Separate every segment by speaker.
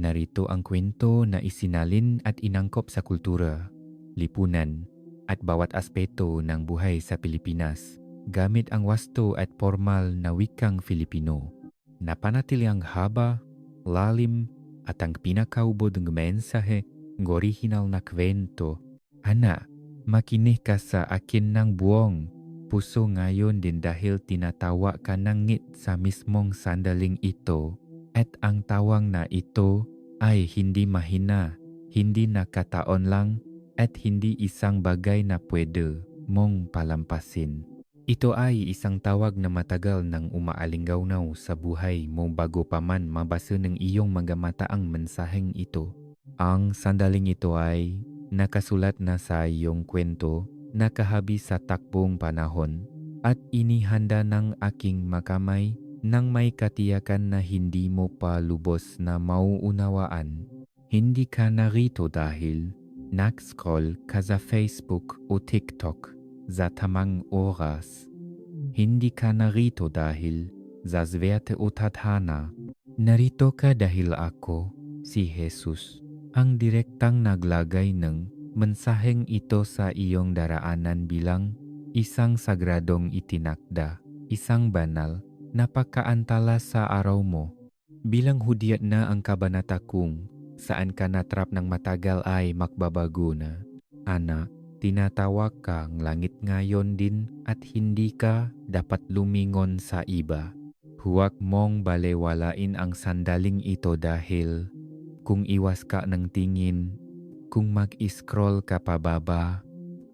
Speaker 1: Narito ang kwento na isinalin at inangkop sa kultura, lipunan, at bawat aspeto ng buhay sa Pilipinas gamit ang wasto at formal na wikang Filipino. Napanatili ang haba, lalim, at ang pinakaubod ng mensahe ng orihinal na kwento. Ana, makinig ka sa akin ng buong puso ngayon din dahil tinatawa ka ng ngit sa mismong sandaling ito. At ang tawang na ito ay hindi mahina, hindi nakataon lang, at hindi isang bagay na pwede mong palampasin. Ito ay isang tawag na matagal nang umaalinggaw-naw sa buhay mo bago pa man mabasa ng iyong mga mata ang mensaheng ito. Ang sandaling ito ay nakasulat na sa iyong kwento, nakahabi sa takbong panahon, at inihanda ng aking makamay nang may katiyakan na hindi mo pa lubos na mauunawaan. Hindi ka narito dahil nag-scroll ka sa Facebook o TikTok sa tamang oras. Hindi ka narito dahil sa swerte o tadhana. Narito ka dahil ako, si Jesus, ang direktang naglagay ng mensaheng ito sa iyong daraanan bilang isang sagradong itinakda, isang banal napakaantala sa araw mo. Bilang hudyat na ang kabanata kung saan ka natrap ng matagal ay makbabago na. Ana, tinatawag kang langit ngayon din at hindi ka dapat lumingon sa iba. Huwag mong balewalain ang sandaling ito dahil kung iwas ka ng tingin, kung mag-scroll ka pababa,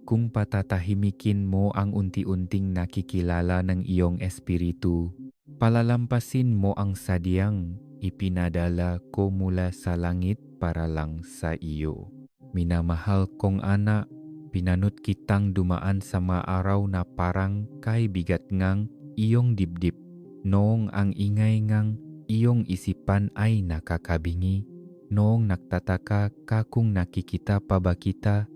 Speaker 1: kung patatahimikin mo ang unti-unting nakikilala ng iyong espiritu, palalampasin mo ang sadyang ipinadala ko mula sa langit para lang sa iyo. Minamahal kong anak, pinanut kitang dumaan sa mga araw na parang kay bigat ngang iyong dibdib. Noong ang ingay ngang iyong isipan ay nakakabingi, noong nagtataka ka kung nakikita pa ba kita,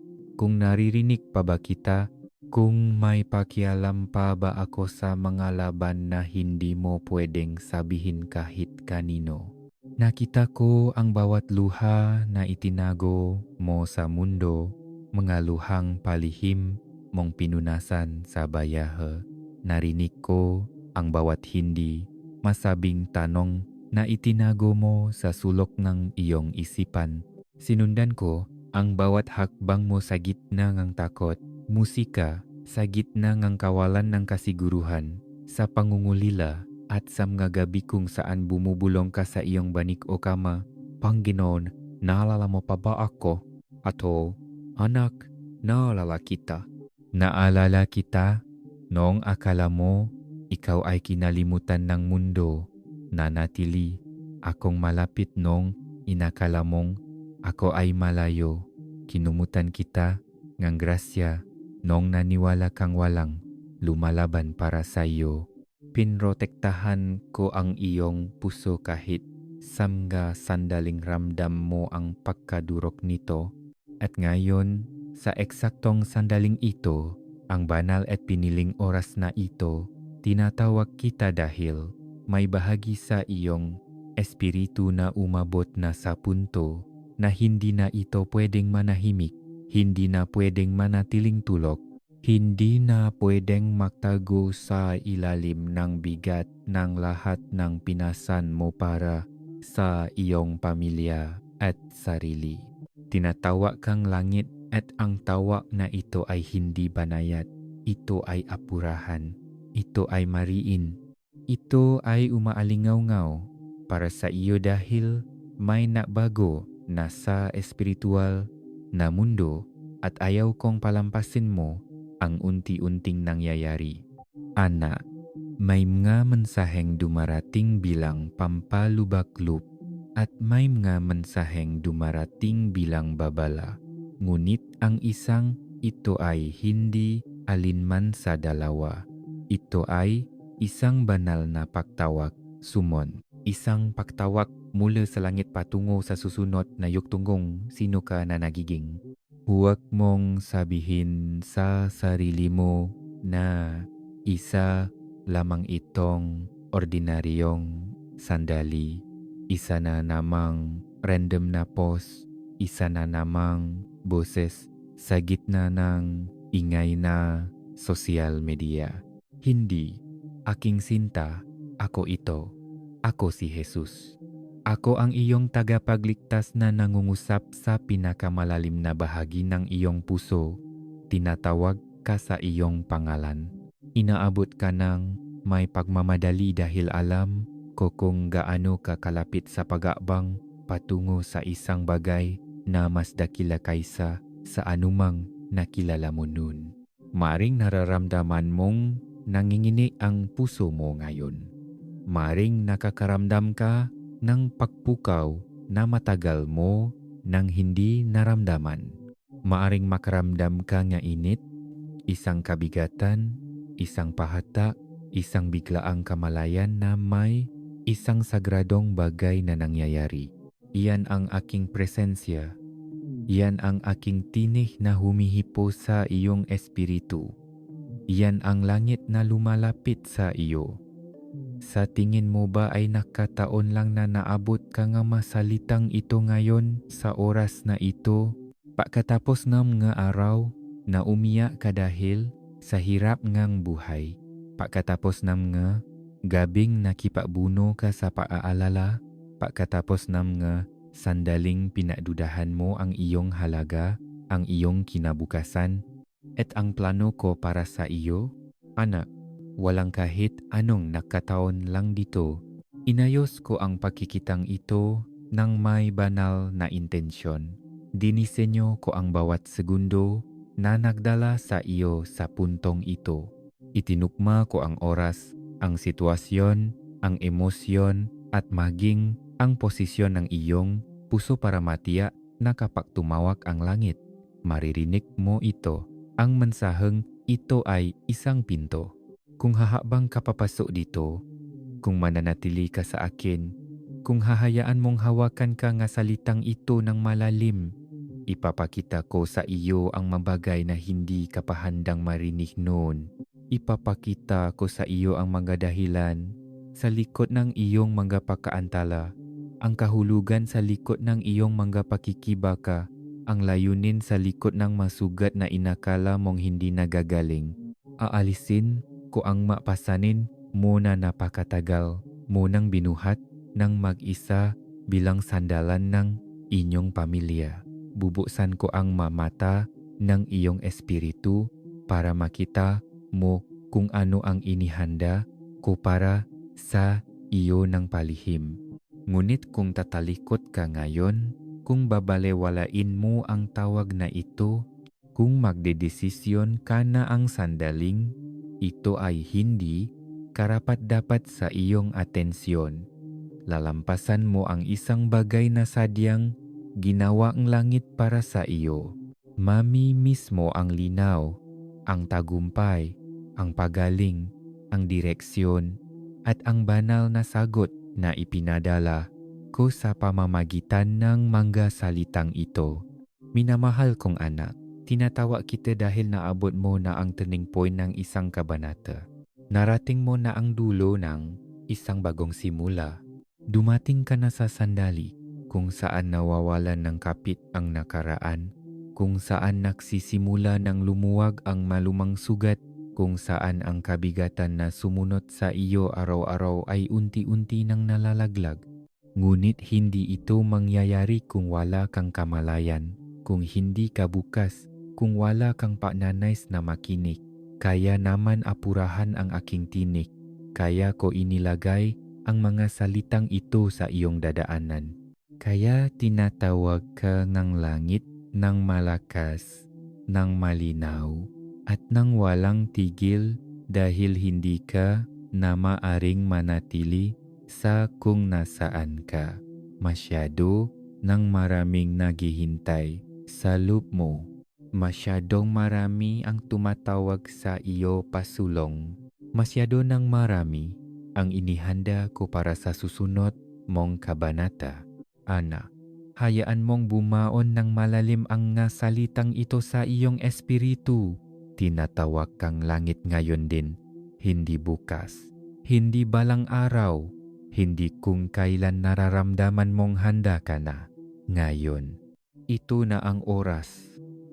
Speaker 1: kung naririnig pa ba kita, kung may pakialam pa ba ako sa mga laban na hindi mo pwedeng sabihin kahit kanino. Nakita ko ang bawat luha na itinago mo sa mundo, mga luhang palihim mong pinunasan sa bayahe. Narinig ko ang bawat hindi masabing tanong na itinago mo sa sulok ng iyong isipan. Sinundan ko ang bawat hakbang mo sa gitna ng takot, musika, sa gitna ng kawalan ng kasiguruhan, sa pangungulila at sa mga gabi kung saan bumubulong ka sa iyong banig o kama. Panginoon, naalala mo pa ba ako? Ato, anak, naalala kita. Naalala kita noong akala mo ikaw ay kinalimutan ng mundo. Nanatili akong malapit noong inakala mong ako ay malayo. Kinumutan kita ng grasya noong naniwala kang walang lumalaban para sa iyo. Pinrotektahan ko ang iyong puso kahit samga sandaling ramdam mo ang pagkadurok nito. At ngayon, sa eksaktong sandaling ito, ang banal at piniling oras na ito, tinatawag kita dahil may bahagi sa iyong espiritu na umabot na sa punto na hindi na ito pwedeng manahimik, hindi na pwedeng manatiling tulog, hindi na pwedeng magtago sa ilalim ng bigat ng lahat ng pinasan mo para sa iyong pamilya at sarili. Tinatawa kang langit at ang tawa na ito ay hindi banayad, ito ay apurahan, ito ay mariin, ito ay umaalingaw-ngaw para sa iyo dahil may nabago na sa espiritual na mundo at ayaw kong palampasin mo ang unti-unting nangyayari. Ana, may mga mensaheng dumarating bilang pampalubak-lub at may mga mensaheng dumarating bilang babala. Ngunit ang isang ito ay hindi alinman sa dalawa. Ito ay isang banal na pagtawag, sumon. Isang pagtawag mula sa langit patungo sa susunod na yugtunggong sino ka na nagiging. Huwag mong sabihin sa sarili mo na isa lamang itong ordinaryong sandali. Isa na namang random na post, isa na namang boses sa gitna ng ingay na social media. Hindi, aking sinta, ako ito, ako si Jesus. Ako ang iyong tagapagligtas na nangungusap sa pinakamalalim na bahagi ng iyong puso. Tinatawag ka sa iyong pangalan. Inaabot ka ng may pagmamadali dahil alam ko kung gaano ka kalapit sa pag-aabang patungo sa isang bagay na mas dakila kaysa sa anumang nakilala mo nun. Maaring nararamdaman mong nangingini ang puso mo ngayon. Maaring nakakaramdam ka ng pagpukaw na matagal mo nang hindi naramdaman. Maaring makaramdam ka nga init, isang kabigatan, isang pahata, isang biglaang kamalayan na may isang sagradong bagay na nangyayari. Iyan ang aking presensya. Iyan ang aking tinig na humihipo sa iyong espiritu. Iyan ang langit na lumalapit sa iyo. Sa tingin mo ba ay nakataon lang na naabot ka nga masalitang ito ngayon sa oras na ito? Pagkatapos ng mga araw na umiyak ka dahil sa hirap ngang buhay. Pagkatapos ng mga gabing nakipagbuno ka sa paaalala. Pagkatapos ng mga sandaling pinadudahan mo ang iyong halaga, ang iyong kinabukasan, at ang plano ko para sa iyo, anak. Walang kahit anong nakataon lang dito. Inayos ko ang pagkikitang ito ng may banal na intensyon. Dinisenyo ko ang bawat segundo na nagdala sa iyo sa puntong ito. Itinukma ko ang oras, ang sitwasyon, ang emosyon at maging ang posisyon ng iyong puso para matiyak na kapag tumawag ang langit, maririnig mo ito. Ang mensaheng ito ay isang pinto. Kung hahabang ka papasok dito, kung mananatili ka sa akin, kung hahayaan mong hawakan ka nga salitang ito ng malalim, ipapakita ko sa iyo ang mabagay na hindi ka pa handang marinig noon. Ipapakita ko sa iyo ang mga dahilan sa likod ng iyong mga pagkaantala, ang kahulugan sa likod ng iyong mga pakikibaka, ang layunin sa likod ng masugat na inakala mong hindi nagagaling. Aalisin ko ang mapasanin mo na napakatagal mo nang binuhat ng mag-isa bilang sandalan ng inyong pamilya. Bubuksan ko ang mata ng iyong espiritu para makita mo kung ano ang inihanda ko para sa iyo ng palihim. Ngunit kung tatalikod ka ngayon, kung babalewalain mo ang tawag na ito, kung magdedesisyon ka na ang sandaling ito ay hindi karapat-dapat sa iyong atensyon, lalampasan mo ang isang bagay na sadyang ginawa ang langit para sa iyo. Mamimiss mo ang linaw, ang tagumpay, ang pagaling, ang direksyon, at ang banal na sagot na ipinadala ko sa pamamagitan ng mga salitang ito. Minamahal kong anak, tinatawa kita dahil naabot mo na ang turning point ng isang kabanata. Narating mo na ang dulo ng isang bagong simula. Dumating ka na sa sandali kung saan nawawalan ng kapit ang nakaraan, kung saan nagsisimula ng lumuwag ang malumang sugat, kung saan ang kabigatan na sumunod sa iyo araw-araw ay unti-unti nang nalalaglag. Ngunit hindi ito mangyayari kung wala kang kamalayan, kung hindi ka bukas, kung wala kang pagnanais na makinig. Kaya naman apurahan ang aking tinig. Kaya ko inilagay ang mga salitang ito sa iyong dadaanan. Kaya tinatawag ka ng langit ng malakas, ng malinaw, at ng walang tigil dahil hindi ka na maaring manatili sa kung nasaan ka. Masyado ng maraming naghihintay sa loop mo. Masyadong marami ang tumatawag sa iyo pasulong. Masyado ng marami ang inihanda ko para sa susunod mong kabanata. Anak, hayaan mong bumaon ng malalim ang nga salitang ito sa iyong espiritu. Tinatawag kang langit ngayon din, hindi bukas, hindi balang araw, hindi kung kailan nararamdaman mong handa ka na. Ngayon, ito na ang oras,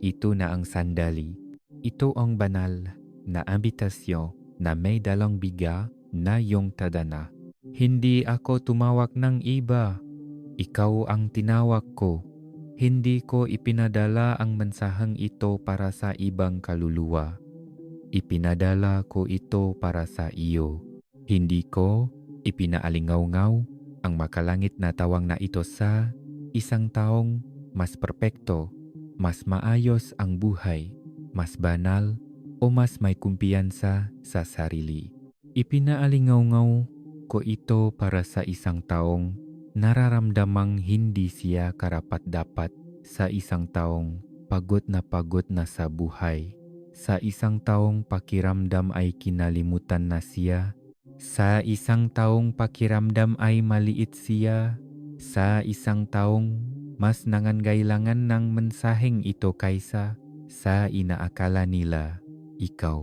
Speaker 1: ito na ang sandali, ito ang banal na ambitasyon na may dalang biga na iyong tadana. Hindi ako tumawag ng iba, ikaw ang tinawag ko. Hindi ko ipinadala ang mensaheng ito para sa ibang kaluluwa. Ipinadala ko ito para sa iyo. Hindi ko ipinaalingaw-ngaw ang makalangit na tawang na ito sa isang taong mas perpekto, mas maayos ang buhay, mas banal, o mas may kumpiyansa sa sarili. Ipinaalingaw-ngaw ko ito para sa isang taong nararamdamang hindi siya karapat-dapat, sa isang taong pagod na sa buhay, sa isang taong pakiramdam ay kinalimutan na siya, sa isang taong pakiramdam ay maliit siya, sa isang taong mas nangangailangan ng mensaheng ito kaysa sa inaakala nila. Ikaw,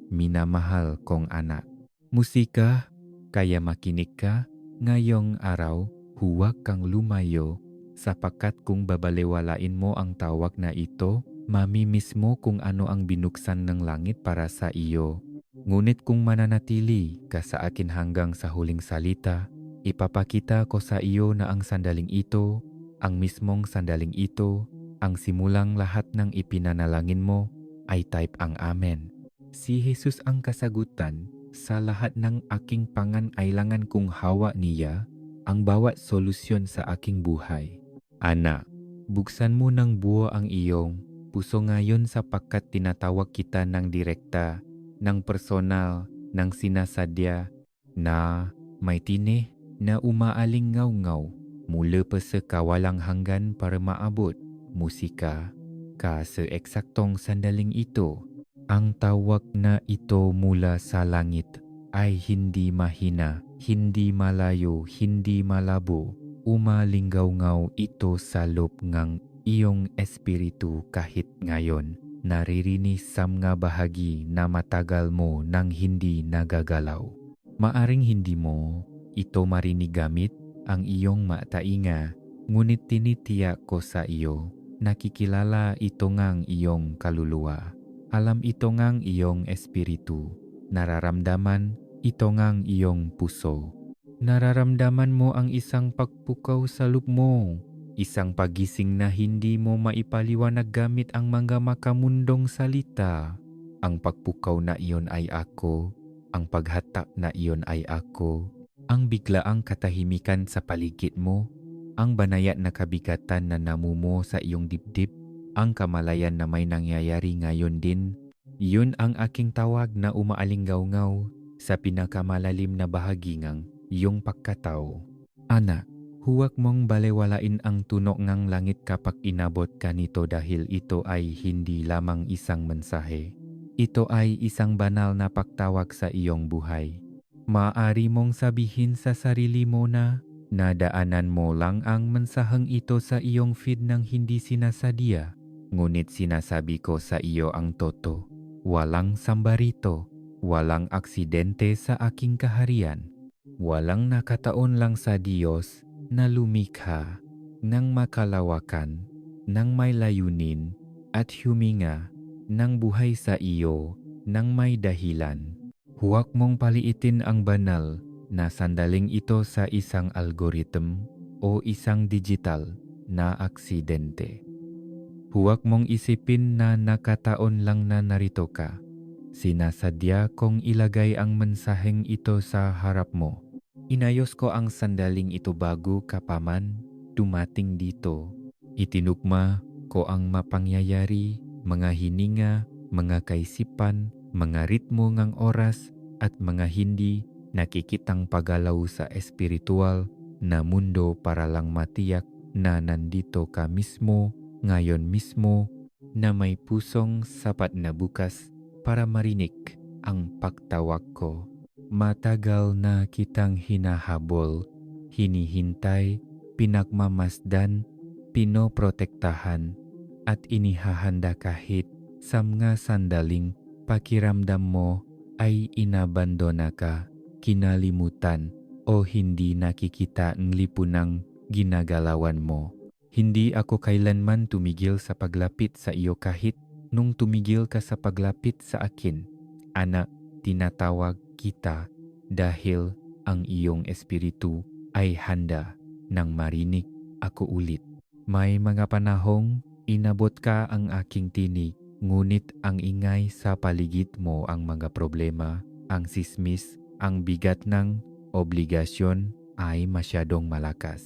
Speaker 1: minamahal kong anak. Musika, kaya makinig ka, ngayong araw, huwag kang lumayo, sapagkat kung babalewalain mo ang tawag na ito, mamimiss mo kung ano ang binuksan ng langit para sa iyo. Ngunit kung mananatili ka sa akin hanggang sa huling salita, ipapakita ko sa iyo na ang sandaling ito, ang mismong sandaling ito, ang simulang lahat ng ipinanalangin mo, ay type ang Amen. Si Jesus ang kasagutan sa lahat ng aking pangangailangan kung hawa niya ang bawat solusyon sa aking buhay. Anak, buksan mo ng buo ang iyong puso ngayon sapagkat tinatawag kita ng direkta, ng personal, ng sinasadya, na may tinih na umaalingaw-ngaw mula pa sa kawalang hanggan para maabot. Musika, ka sa eksaktong sandaling ito. Ang tawag na ito mula sa langit ay hindi mahina, hindi malayo, hindi malabo. Umalinggaw-ngaw ito sa loob ng iyong espiritu kahit ngayon. Naririnig sa mga bahagi na matagal mo nang hindi nagagalaw. Maaring hindi mo ito marinig gamit ang iyong matainga, ngunit tinitiyak ko sa iyo, nakikilala ito ngang iyong kaluluwa. Alam ito ngang iyong espiritu. Nararamdaman ito ngang iyong puso. Nararamdaman mo ang isang pagpukaw sa loob mo. Isang pagising na hindi mo maipaliwanag gamit ang mga makamundong salita. Ang pagpukaw na iyon ay ako. Ang paghatak na iyon ay ako. Ang biglaang katahimikan sa paligid mo. Ang banayad na kabigatan na namumo sa iyong dibdib. Ang kamalayan na may nangyayari ngayon din, yun ang aking tawag na umaalinggaw-ngaw sa pinakamalalim na bahagi ng iyong pagkatao. Anak, huwag mong balewalain ang tunok ng langit kapag inabot ka nito dahil ito ay hindi lamang isang mensahe. Ito ay isang banal na pagtawag sa iyong buhay. Maaari mong sabihin sa sarili mo na nadaanan mo lang ang mensaheng ito sa iyong feed ng hindi sinasadya. Ngunit sinasabi ko sa iyo ang totoo, walang sambarito, walang aksidente sa aking kaharian. Walang nakataon lang sa Diyos na lumikha ng makalawakan, ng may layunin at huminga ng buhay sa iyo ng may dahilan. Huwag mong paliitin ang banal na sandaling ito sa isang algorithm o isang digital na aksidente. Huwag mong isipin na nakataon lang na narito ka. Sinasadya kong ilagay ang mensaheng ito sa harap mo. Inayos ko ang sandaling ito bago ka pa man dumating dito. Itinugma ko ang mapangyayari, mga hininga, mga kaisipan, mga ritmo ng oras at mga hindi nakikitang paggalaw sa espiritual na mundo para lang matiyak na nandito ka mismo, ngayon mismo, na may pusong sapat na bukas para marinig ang pagtawag ko. Matagal na kitang hinahabol, hinihintay, pinagmamasdan, pinoprotektahan, at inihahanda kahit sa mga sandaling pakiramdam mo ay inabandona ka, kinalimutan, o hindi nakikita ang lipunang ginagalawan mo. Hindi ako kailanman tumigil sa paglapit sa iyo kahit nung tumigil ka sa paglapit sa akin. Anak, tinatawag kita dahil ang iyong espiritu ay handa nang marinig ako ulit. May mga panahong inabot ka ang aking tinig, ngunit ang ingay sa paligid mo, ang mga problema, ang sismis, ang bigat ng obligasyon ay masyadong malakas.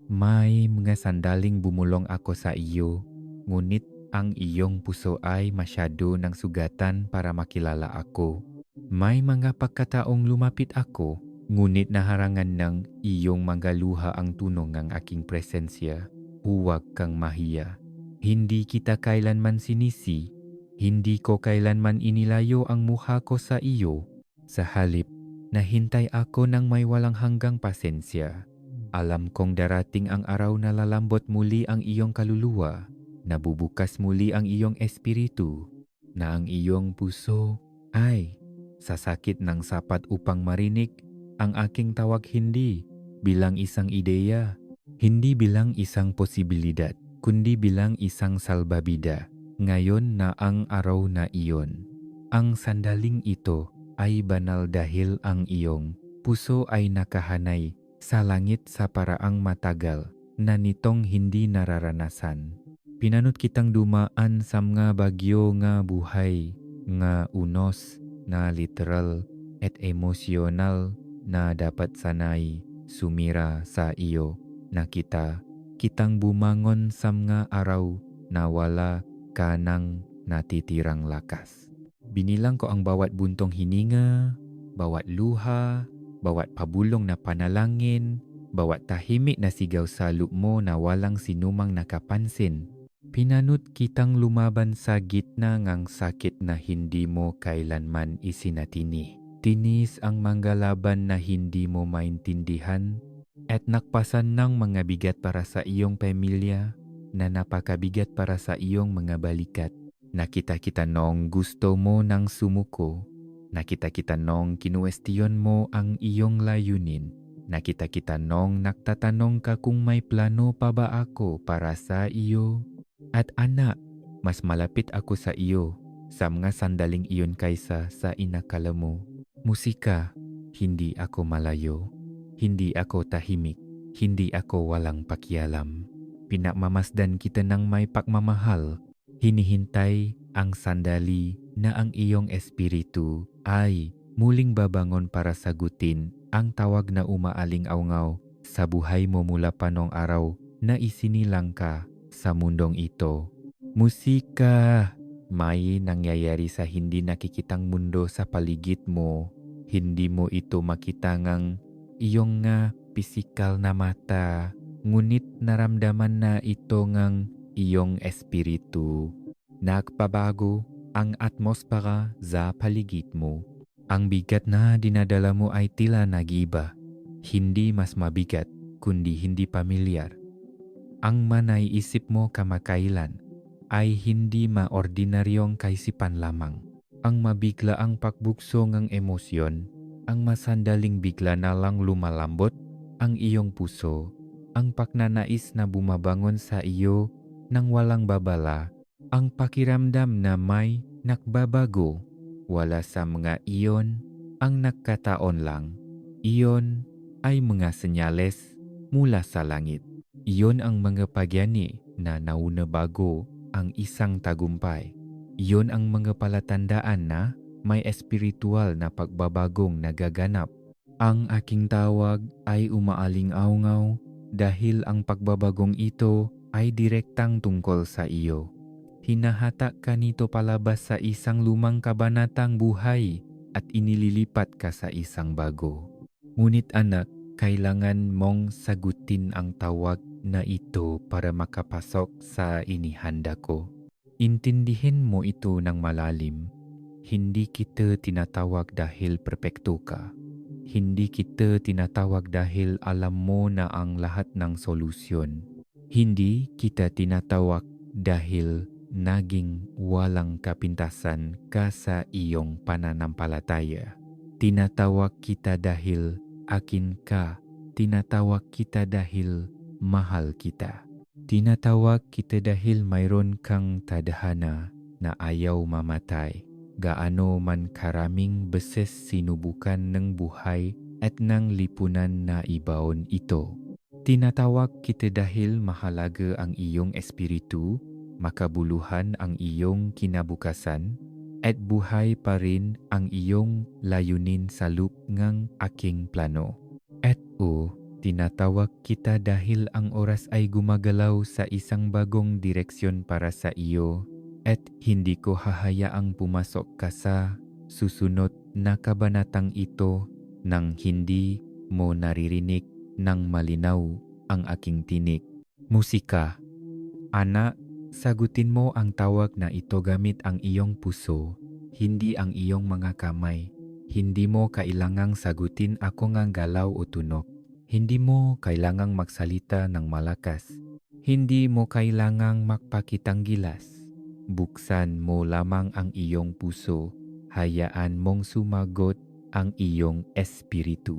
Speaker 1: May mga sandaling bumulong ako sa iyo, ngunit ang iyong puso ay masyado ng sugatan para makilala ako. May mga pagkataong lumapit ako, ngunit naharangan ng iyong mga luha ang tunong ng aking presensya. Huwag kang mahiya. Hindi kita kailanman sinisi. Hindi ko kailanman inilayo ang mukha ko sa iyo. Sa halip, nahintay ako ng may walang hanggang pasensya. Alam kong darating ang araw na lalambot muli ang iyong kaluluwa, nabubukas muli ang iyong espiritu, na ang iyong puso ay sasakit ng sapat upang marinig ang aking tawag, hindi bilang isang ideya, hindi bilang isang posibilidad, kundi bilang isang salbabida. Ngayon na ang araw na iyon. Ang sandaling ito ay banal dahil ang iyong puso ay nakahanay sa langit sa paraang matagal na nitong hindi nararanasan. Pinanot kitang dumaan sa mga bagyo nga buhay, nga unos, na literal at emosyonal na dapat sanay sumira sa iyo. Nakita kitang bumangon sa mga araw na wala ka ng natitirang lakas. Binilang ko ang bawat buntong hininga, bawat luha, bawat pabulong na panalangin, bawat tahimik na sigaw sa loob mo na walang sinumang nakapansin. Pinanut kitang lumaban sa gitna ng sakit na hindi mo kailanman isinatini. Tinis ang mga laban na hindi mo maintindihan at nakpasan ng mga bigat para sa iyong pamilya na napakabigat para sa iyong mga balikat. Nakita kita nung gusto mo ng sumuko. Nakita kita nung kinuwestiyon mo ang iyong layunin. Nakita kita nung nagtatanong ka kung may plano pa ba ako para sa iyo. At anak, mas malapit ako sa iyo sa mga sandaling iyon kaysa sa inakala mo. Musika, hindi ako malayo. Hindi ako tahimik. Hindi ako walang pakialam. Pinagmamasdan kita ng may pagmamahal. Hinihintay ang sandali na ang iyong espiritu ay muling babangon para sagutin ang tawag na umaaling-awngaw sa buhay mo mula pa noong araw na isinilang ka sa mundong ito. Musika, may nangyayari sa hindi nakikitang mundo sa paligid mo. Hindi mo ito makita ngang iyong pisikal na mata, ngunit naramdaman na ito ngang iyong espiritu. Nagpabago ang atmosfera sa paligid mo. Ang bigat na dinadala mo ay tila nag-iba. Hindi mas mabigat, kundi hindi pamilyar. Ang manaiisip mo kamakailan ay hindi maordinaryong kaisipan lamang. Ang mabiglaang pagbukso ng emosyon, ang masandaling bigla na lang lumalambot ang iyong puso, ang pagnanais na bumabangon sa iyo nang walang babala, ang pakiramdam na may nakbabago, wala sa mga iyon, ang nagkataon lang. Iyon ay mga senyales mula sa langit. Iyon ang mga pagyani na nauna bago ang isang tagumpay. Iyon ang mga palatandaan na may espiritual na pagbabagong nagaganap. Ang aking tawag ay umaaling-awngaw dahil ang pagbabagong ito ay direktang tungkol sa iyo. Hinahatak ka nito palabas sa isang lumang kabanatang buhay at inililipat ka sa isang bago. Ngunit anak, kailangan mong sagutin ang tawag na ito para makapasok sa inihanda ko. Intindihin mo ito ng malalim. Hindi kita tinatawag dahil perpekto ka. Hindi kita tinatawag dahil alam mo na ang lahat ng solusyon. Hindi kita tinatawag dahil naging walang kapintasan ka sa iyong pananampalataya. Tinatawag kita dahil akin ka. Tinatawag kita dahil mahal kita. Tinatawag kita dahil mayroon kang tadhana na ayaw mamatay. Gaano man karaming beses sinubukan ng buhay at ng lipunan na ibaon ito. Tinatawag kita dahil mahalaga ang iyong espiritu, makabuluhan ang iyong kinabukasan, at buhay pa rin ang iyong layunin sa loob ng aking plano. At tinatawag kita dahil ang oras ay gumagalaw sa isang bagong direksyon para sa iyo at hindi ko hahayaang pumasok ka sa susunod na kabanatang ito nang hindi mo naririnig ng malinaw ang aking tinig. Musika. Anak, sagutin mo ang tawag na ito gamit ang iyong puso, hindi ang iyong mga kamay. Hindi mo kailangang sagutin ako ngang galaw o tunog. Hindi mo kailangang magsalita ng malakas. Hindi mo kailangang magpakitang gilas. Buksan mo lamang ang iyong puso. Hayaan mong sumagot ang iyong espiritu.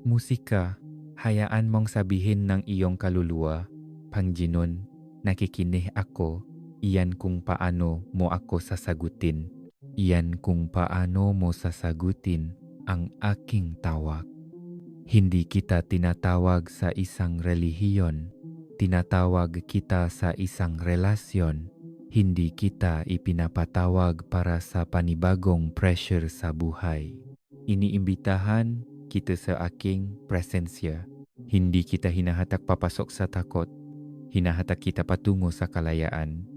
Speaker 1: Musika, hayaan mong sabihin ng iyong kaluluwa, Panginoon, nakikinig ako. Iyan kung paano mo ako sasagutin. Iyan kung paano mo sasagutin ang aking tawag. Hindi kita tinatawag sa isang relihiyon. Tinatawag kita sa isang relasyon. Hindi kita ipinapatawag para sa panibagong pressure sa buhay. Iniimbitahan kita sa aking presensya. Hindi kita hinahatak papasok sa takot. Hinahatak kita patungo sa kalayaan.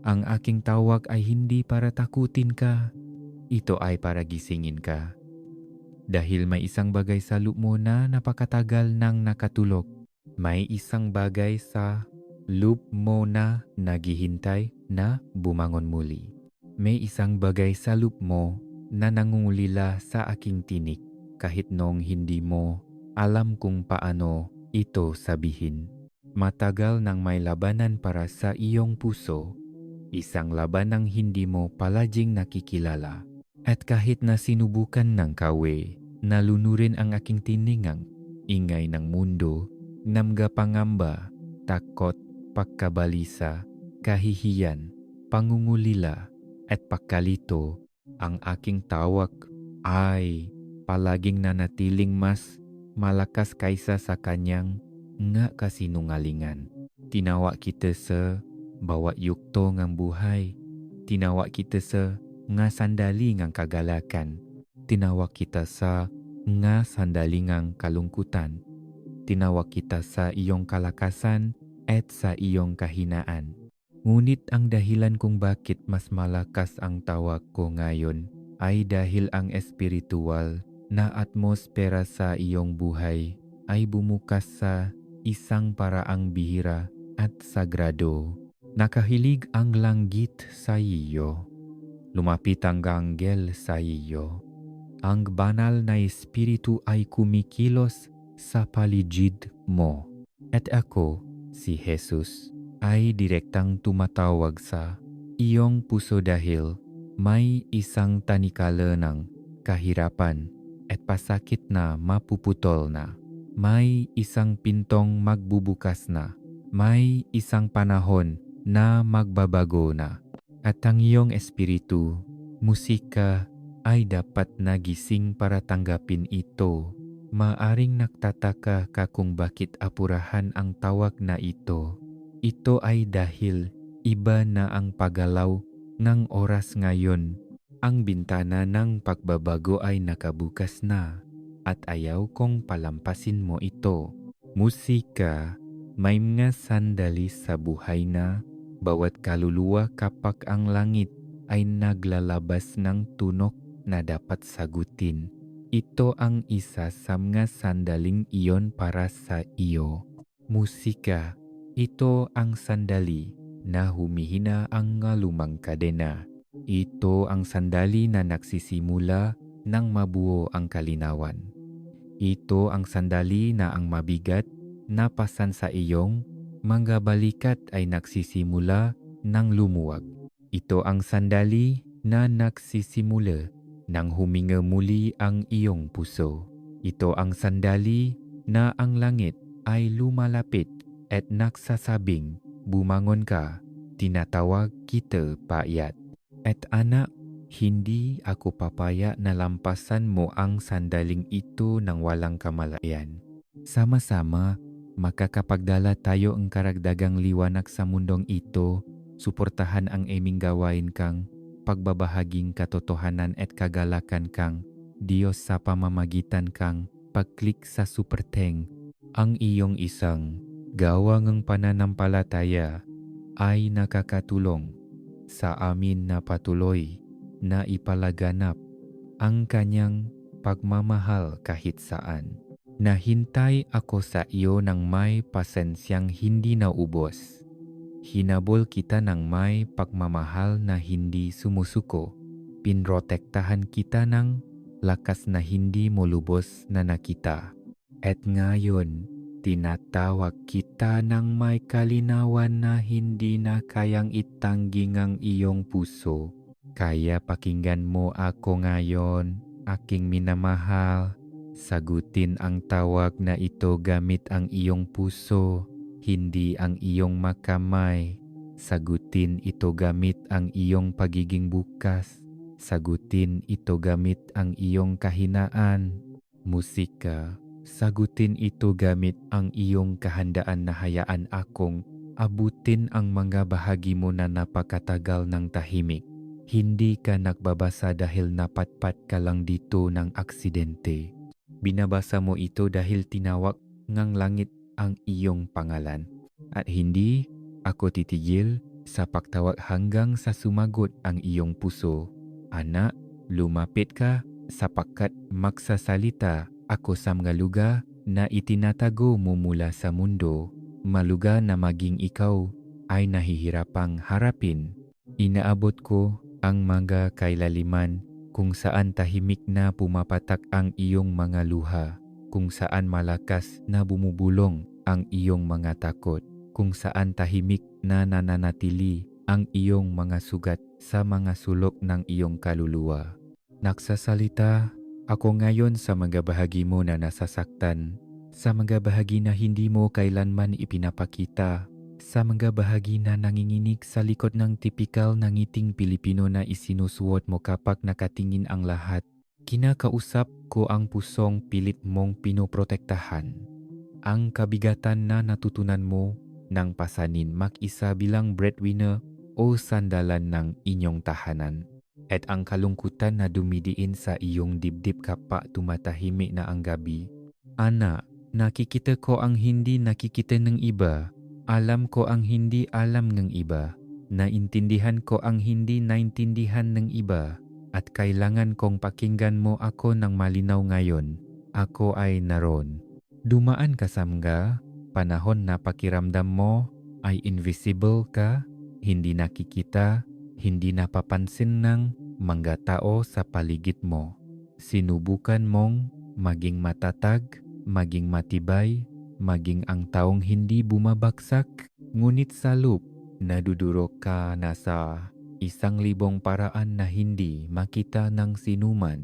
Speaker 1: Ang aking tawag ay hindi para takutin ka. Ito ay para gisingin ka. Dahil may isang bagay sa loob mo na napakatagal nang nakatulog. May isang bagay sa loob mo na naghihintay na bumangon muli. May isang bagay sa loob mo na nangungulila sa aking tinig kahit noong hindi mo alam kung paano ito sabihin. Matagal nang may labanan para sa iyong puso, isang labanang hindi mo palaging nakikilala. At kahit na sinubukan ng kawe, nalunurin ang aking tiningang, ingay ng mundo, namga pangamba, takot, pagkabalisa, kahihiyan, pangungulila, at pagkalito, ang aking tawag ay palaging nanatiling mas malakas kaysa sa kanyang nga kasinungalingan. Tinawa kita sa bawat yukto ng buhay. Tinawa kita sa nga sandali ngang kagalakan. Tinawag kita sa nga sandali ngang kalungkutan. Tinawag kita sa iyong kalakasan at sa iyong kahinaan. Ngunit ang dahilan kung bakit mas malakas ang tawag ko ngayon ay dahil ang espiritual na atmosfera sa iyong buhay ay bumukas sa isang paraang bihira at sagrado. Nakahilig ang langit sa iyo. Lumapit ang anghel sa iyo. Ang banal na espiritu ay kumikilos sa paligid mo. At ako, si Jesus, ay direktang tumatawag sa iyong puso dahil may isang tanikala ng kahirapan at pasakit na mapuputol na. May isang pintong magbubukas na. May isang panahon na magbabago na. At ang iyong espiritu, musika, ay dapat nagising para tanggapin ito. Maaring nagtataka ka kung bakit apurahan ang tawag na ito. Ito ay dahil iba na ang paggalaw ng oras ngayon. Ang bintana ng pagbabago ay nakabukas na at ayaw kong palampasin mo ito. Musika, may mga sandali sa buhay na bawat kaluluwa kapag ang langit ay naglalabas ng tunok na dapat sagutin. Ito ang isa sa mga sandaling iyon para sa iyo. Musika, ito ang sandali na humihina ang lumang kadena. Ito ang sandali na nagsisimula nang mabuo ang kalinawan. Ito ang sandali na ang mabigat na pasan sa iyong mga balikat ay nagsisimula nang lumuwag. Ito ang sandali na nagsisimula nang huminga muli ang iyong puso. Ito ang sandali na ang langit ay lumalapit at nagsasabing, bumangon ka, tinatawag kita pakyat. At anak, hindi ako papaya na lampasan mo ang sandaling ito ng walang kamalayan. Sama-sama, makakapagdala tayo ang karagdagang liwanag sa mundong ito, suportahan ang aming gawain kang pagbabahaging katotohanan at kagalakan kang Diyos sa pamamagitan kang pag-click sa superteng. Ang iyong isang gawang pananampalataya ay nakakatulong sa amin na patuloy na ipalaganap ang kanyang pagmamahal kahit saan. Nahintay ako sa iyo ng may pasensyang hindi naubos. Hinabol kita ng may pagmamahal na hindi sumusuko. Pinrotektahan kita ng lakas na hindi mo lubos na nakita. At ngayon, tinatawag kita ng may kalinawan na hindi na kayang itangging ang iyong puso. Kaya pakinggan mo ako ngayon, aking minamahal. Sagutin ang tawag na ito gamit ang iyong puso, hindi ang iyong makamay. Sagutin ito gamit ang iyong pagiging bukas. Sagutin ito gamit ang iyong kahinaan. Musika, sagutin ito gamit ang iyong kahandaan na hayaan akong abutin ang mga bahagi mo na napakatagal ng tahimik. Hindi ka nagbabasa dahil napatpat ka lang dito ng aksidente. Binabasa mo ito dahil tinawag ngang langit ang iyong pangalan. At hindi ako titigil sa pagtawag hanggang sa sumagot ang iyong puso. Anak, lumapit ka sapagkat magsasalita ako sa mga lugar na itinatago mo mula sa mundo. Maluga na maging ikaw ay nahihirapang harapin. Inaabot ko ang mga kailaliman kung saan tahimik na pumapatak ang iyong mga luha, kung saan malakas na bumubulong ang iyong mga takot, kung saan tahimik na nananatili ang iyong mga sugat sa mga sulok ng iyong kaluluwa. Nagsasalita ako ngayon sa mga bahagi mo na nasasaktan, sa mga bahagi na hindi mo kailanman ipinapakita, sa mga bahagi na nanginginig sa likod ng tipikal na ngiting Pilipino na isinusuot mo kapag nakatingin ang lahat. Kinakausap ko ang pusong pilit mong pinoprotektahan. Ang kabigatan na natutunan mo ng pasanin mag-isa bilang breadwinner o sandalan ng inyong tahanan. At ang kalungkutan na dumidiin sa iyong dibdib kapag tumatahimik na ang gabi. Anak, nakikita ko ang hindi nakikita ng iba. Alam ko ang hindi alam ng iba. Naintindihan ko ang hindi naintindihan ng iba. At kailangan kong pakinggan mo ako ng malinaw ngayon. Ako ay naroon. Dumaan ka sa mga panahon na pakiramdam mo ay invisible ka, hindi nakikita, hindi napapansin ng mga tao sa paligid mo. Sinubukan mong maging matatag, maging matibay, maging ang taong hindi bumabagsak, ngunit sa loop, nadudurog ka na sa 1,000 paraan na hindi makita ng sinuman.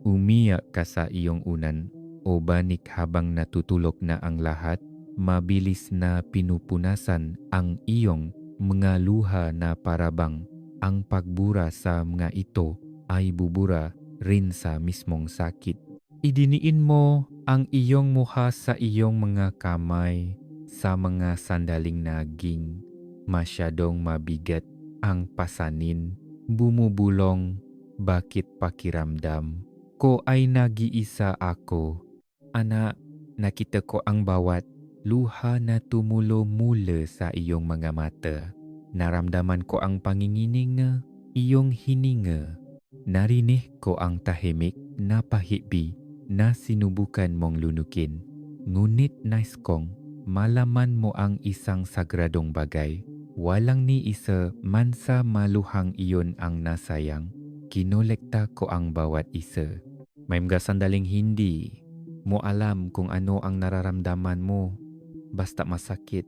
Speaker 1: Umiyak ka sa iyong unan o banik habang natutulog na ang lahat, mabilis na pinupunasan ang iyong mga luha na parabang ang pagbura sa mga ito ay bubura rin sa mismong sakit. Idiniin mo ang iyong mukha sa iyong mga kamay sa mga sandaling naging masyadong mabigat ang pasanin, bumubulong, bakit pakiramdam ko ay nag-iisa ako. Anak, nakita ko ang bawat luha na tumulo mula sa iyong mga mata. Naramdaman ko ang pangingining iyong hininga. Narinig ko ang tahimik na pahikbi na sinubukan mong lunukin. Ngunit nais kong malaman mo ang isang sagradong bagay. Walang ni isa man sa maluhang iyon ang nasayang. Kinolekta ko ang bawat isa. May mga sandaling hindi mo alam kung ano ang nararamdaman mo. Basta masakit.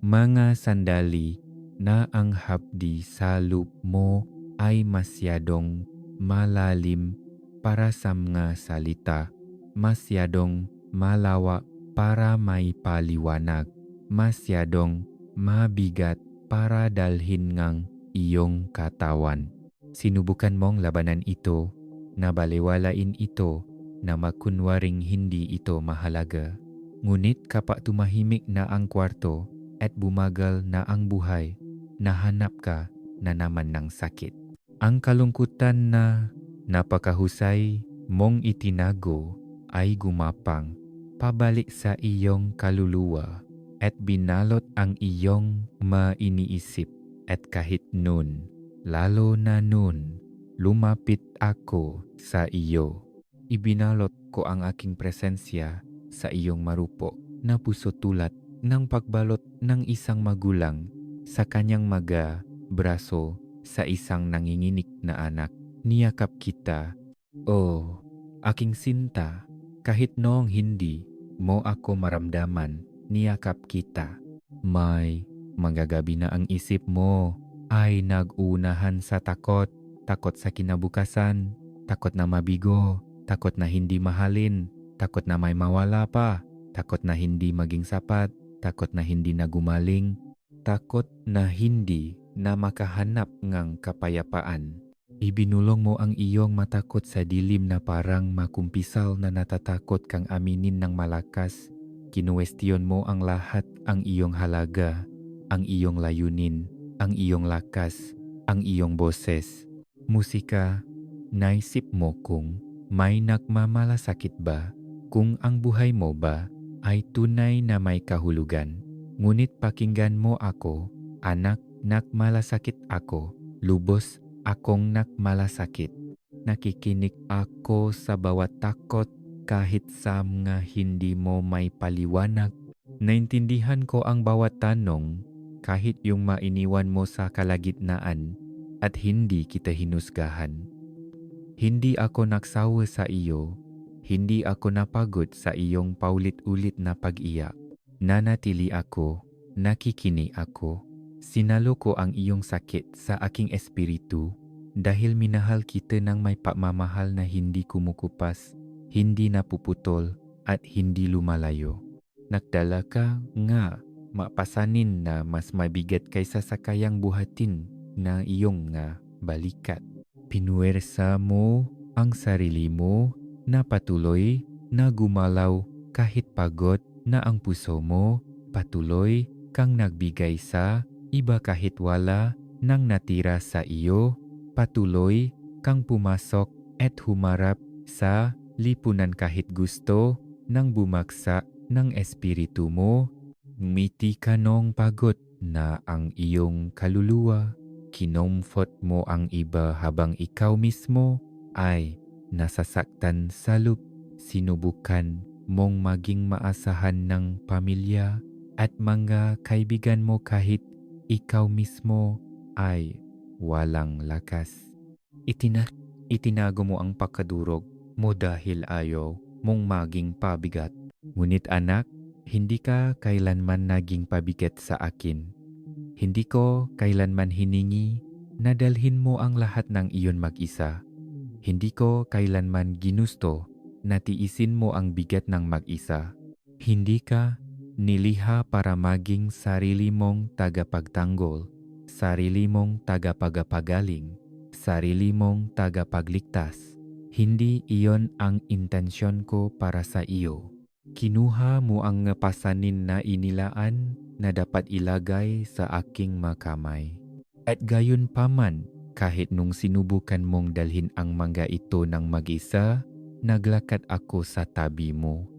Speaker 1: Mga sandali na ang hapdi sa loob mo ay masyadong malalim para sa mga salita. Masyadong malawa para may paliwanag. Masyadong mabigat para dalhin ngang iyong katawan. Sinubukan mong labanan ito, na balewalain ito, na makunwaring hindi ito mahalaga. Ngunit kapag tumahimik na ang kwarto at bumagal na ang buhay, nahanap ka na naman ng sakit. Ang kalungkutan na napakahusay mong itinago ay gumapang pabalik sa iyong kaluluwa at binalot ang iyong mainiisip. At kahit nun, lalo na nun, lumapit ako sa iyo. Ibinalot ko ang aking presensya sa iyong marupok na puso tulad ng pagbalot ng isang magulang sa kanyang mga braso sa isang nanginginig na anak. Niyakap kita, oh, aking sinta, kahit noong hindi mo ako maramdaman, niyakap kita. May mga gabi na ang isip mo ay nag-uunahan sa takot, takot sa kinabukasan, takot na mabigo, takot na hindi mahalin, takot na may mawala pa, takot na hindi maging sapat, takot na hindi na gumaling, takot na hindi na makahanap ng kapayapaan. Ibinulong mo ang iyong matakot sa dilim na parang makumpisal na natatakot kang aminin ng malakas. Kinuwestiyon mo ang lahat, ang iyong halaga, ang iyong layunin, ang iyong lakas, ang iyong boses. Musika, naisip mo kung may nagmamalasakit ba, kung ang buhay mo ba ay tunay na may kahulugan. Ngunit pakinggan mo ako, anak, nagmalasakit ako, lubos akong nagmalasakit. Nakikinig ako sa bawat takot kahit sa mga hindi mo may paliwanag. Naintindihan ko ang bawat tanong kahit yung mainiwan mo sa kalagitnaan at hindi kita hinusgahan. Hindi ako nagsawa sa iyo, hindi ako napagod sa iyong paulit-ulit na pag-iyak. Nanatili ako, nakikinig ako. Sinalo ko ang iyong sakit sa aking espiritu dahil minahal kita ng may pagmamahal na hindi kumukupas, hindi napuputol at hindi lumalayo. Nagdala ka nga mapasanin na mas mabigat kaysa sa kayang buhatin na iyong nga balikat. Pinuwersa mo ang sarili mo na patuloy na gumalaw kahit pagod na ang puso mo, patuloy kang nagbigay sa iba kahit wala nang natira sa iyo, patuloy kang pumasok at humarap sa lipunan kahit gusto nang bumagsak ng espiritu mo. Ngumiti ka nung pagod na ang iyong kaluluwa. Kinomfort mo ang iba habang ikaw mismo ay nasasaktan sa loob. Sinubukan mong maging maasahan ng pamilya at mga kaibigan mo kahit ikaw mismo ay walang lakas. Itinago mo ang pagkadurog mo dahil ayaw mong maging pabigat. Ngunit anak, hindi ka kailanman naging pabigat sa akin. Hindi ko kailanman hiningi na dalhin mo ang lahat ng iyon mag-isa. Hindi ko kailanman ginusto na tiisin mo ang bigat ng mag-isa. Hindi ka niliha para maging sarili mong tagapagtanggol, sarili mong tagapagpagaling, sarili mong tagapagligtas. Hindi iyon ang intensyon ko para sa iyo. Kinuha mo ang pasanin na inilaan na dapat ilagay sa aking makamay. At gayon paman, kahit nung sinubukan mong dalhin ang mga ito ng mag-isa, naglakad ako sa tabi mo.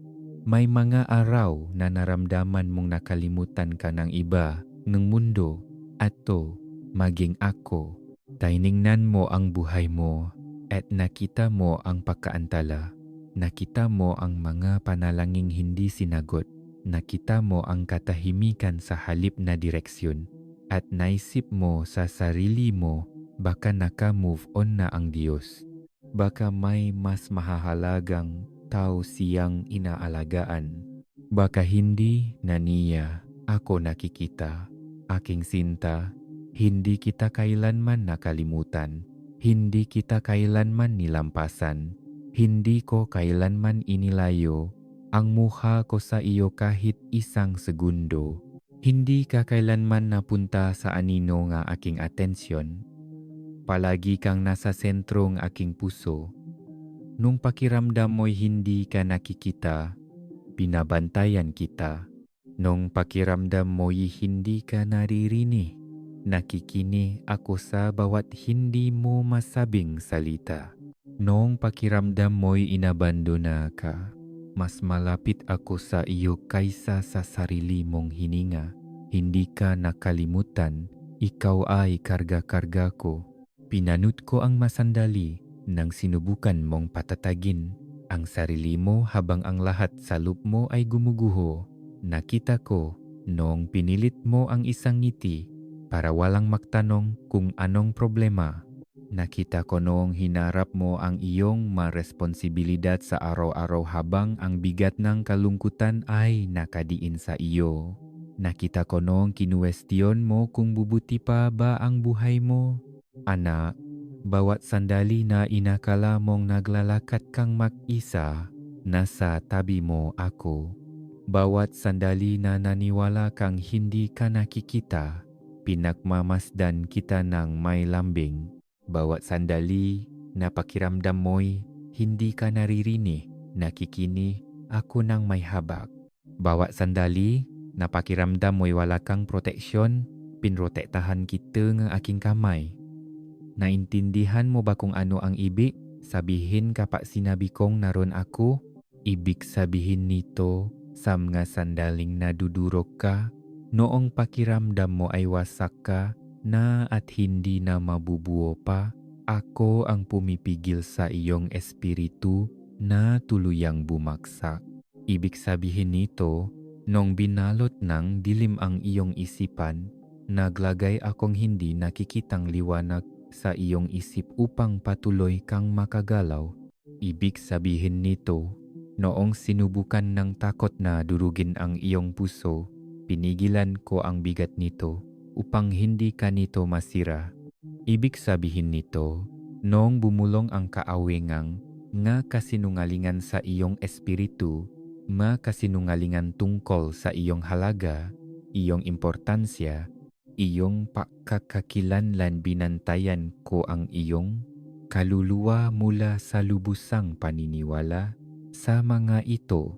Speaker 1: May mga araw na naramdaman mong nakalimutan ka ng iba, ng mundo, at to, maging ako. Tiningnan mo ang buhay mo at nakita mo ang pagkaantala. Nakita mo ang mga panalangin hindi sinagot. Nakita mo ang katahimikan sa halip na direksyon. At naisip mo sa sarili mo, baka naka-move on na ang Diyos. Baka may mas mahahalagang tao siyang inaalagaan. Baka hindi na niya ako nakikita. Aking sinta, hindi kita kailanman nakalimutan. Hindi kita kailanman nilampasan. Hindi ko kailanman inilayo ang mukha ko sa iyo kahit isang segundo. Hindi ka kailanman napunta sa anino nga aking atensyon. Palagi kang nasa sentro ng aking puso. Nung pakiramdam mo'y hindi ka nakikita, binabantayan kita. Nung pakiramdam mo'y hindi ka naririnig, nakikini ako sa bawat hindi mo masabing salita. Nung pakiramdam mo'y inabandona ka, mas malapit ako sa iyo kaysa sa sarili mong hininga. Hindi ka nakalimutan, ikaw ay karga-karga ko. Pinanut ko ang masandali nang sinubukan mong patatagin ang sarili mo habang ang lahat sa loob mo ay gumuguho. Nakita ko noong pinilit mo ang isang ngiti para walang magtanong kung anong problema. Nakita ko noong hinarap mo ang iyong maresponsibilidad sa araw-araw habang ang bigat ng kalungkutan ay nakadiin sa iyo. Nakita ko noong kinuwestiyon mo kung bubuti pa ba ang buhay mo. Anak, bawat sandali na inakala mong naglalakad kang mag-isa, nasa tabi mo ako. Bawat sandali na naniwala kang hindi ka nakikita, pinagmamasdan kita ng may lambing. Bawat sandali na pakiramdam mo'y hindi ka naririnig, nakikini ako ng may habag. Bawat sandali na pakiramdam mo'y wala kang proteksyon, pinrotektahan kita ng aking kamay. Naintindihan mo ba kung ano ang ibig? Sabihin kapag sinabi kong naroon ako, ibig sabihin nito sa mga sandaling nadudurog ka, noong pakiramdam mo ay wasak ka, na at hindi na mabubuo pa, ako ang pumipigil sa iyong espiritu na tuluyang bumagsak. Ibig sabihin nito, nung binalot ng dilim ang iyong isipan, naglagay akong hindi nakikitang liwanag sa iyong isip upang patuloy kang makagalaw. Ibig sabihin nito, noong sinubukan ng takot na durugin ang iyong puso, pinigilan ko ang bigat nito upang hindi ka nito masira. Ibig sabihin nito, noong bumulong ang kaawengang nga kasinungalingan sa iyong espiritu, kasinungalingan tungkol sa iyong halaga, iyong importansya, iyong pagkakakilanlan, binantayan ko ang iyong kaluluwa mula sa lubusang paniniwala sa mga ito.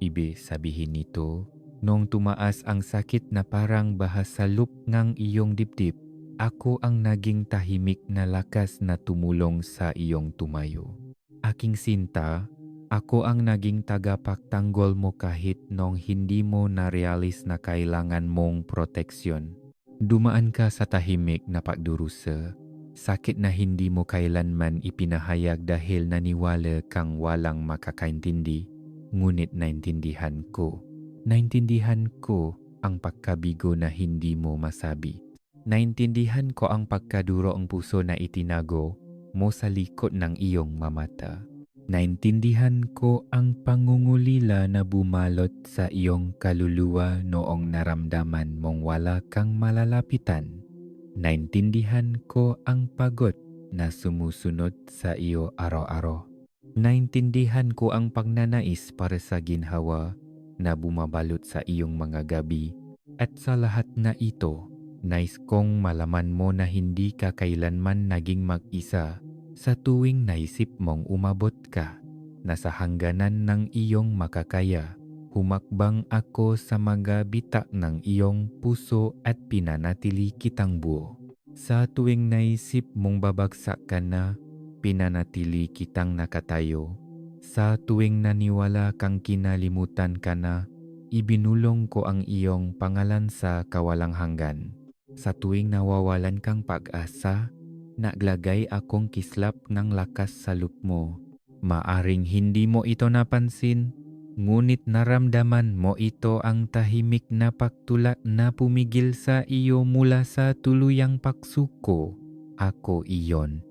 Speaker 1: Ibig sabihin nito, noong tumaas ang sakit na parang bahasalup ng iyong dibdib, ako ang naging tahimik na lakas na tumulong sa iyong tumayo. Aking sinta, ako ang naging tagapagtanggol mo kahit noong hindi mo narealis na kailangan mong proteksyon. Dumaan ka sa tahimik na pagdurusa, sakit na hindi mo kailanman ipinahayag dahil naniwala kang walang makakaintindi, ngunit naintindihan ko. Naintindihan ko ang pagkabigo na hindi mo masabi. Naintindihan ko ang pagkaduro ang puso na itinago mo sa likod ng iyong mamata. Naintindihan ko ang pangungulila na bumalot sa iyong kaluluwa noong naramdaman mong wala kang malalapitan. Naintindihan ko ang pagod na sumusunod sa iyo araw-araw. Naintindihan ko ang pagnanais para sa ginhawa na bumabalot sa iyong mga gabi, at sa lahat na ito, nais kong malaman mo na hindi ka kailanman naging mag-isa sa tuwing naisip mong umabot ka na sa hangganan ng iyong makakaya. Humakbang ako sa mga bitak ng iyong puso at pinanatili kitang buo. Sa tuwing naisip mong babagsak ka na, pinanatili kitang nakatayo. Sa tuwing naniwala kang kinalimutan ka na, ibinulong ko ang iyong pangalan sa kawalang hanggan. Sa tuwing nawawalan kang pag-asa, naglagay akong kislap ng lakas sa loob mo. Maaring hindi mo ito napansin, ngunit naramdaman mo ito, ang tahimik na pagtulak na pumigil sa iyo mula sa tuluyang pagsuko. Ako iyon,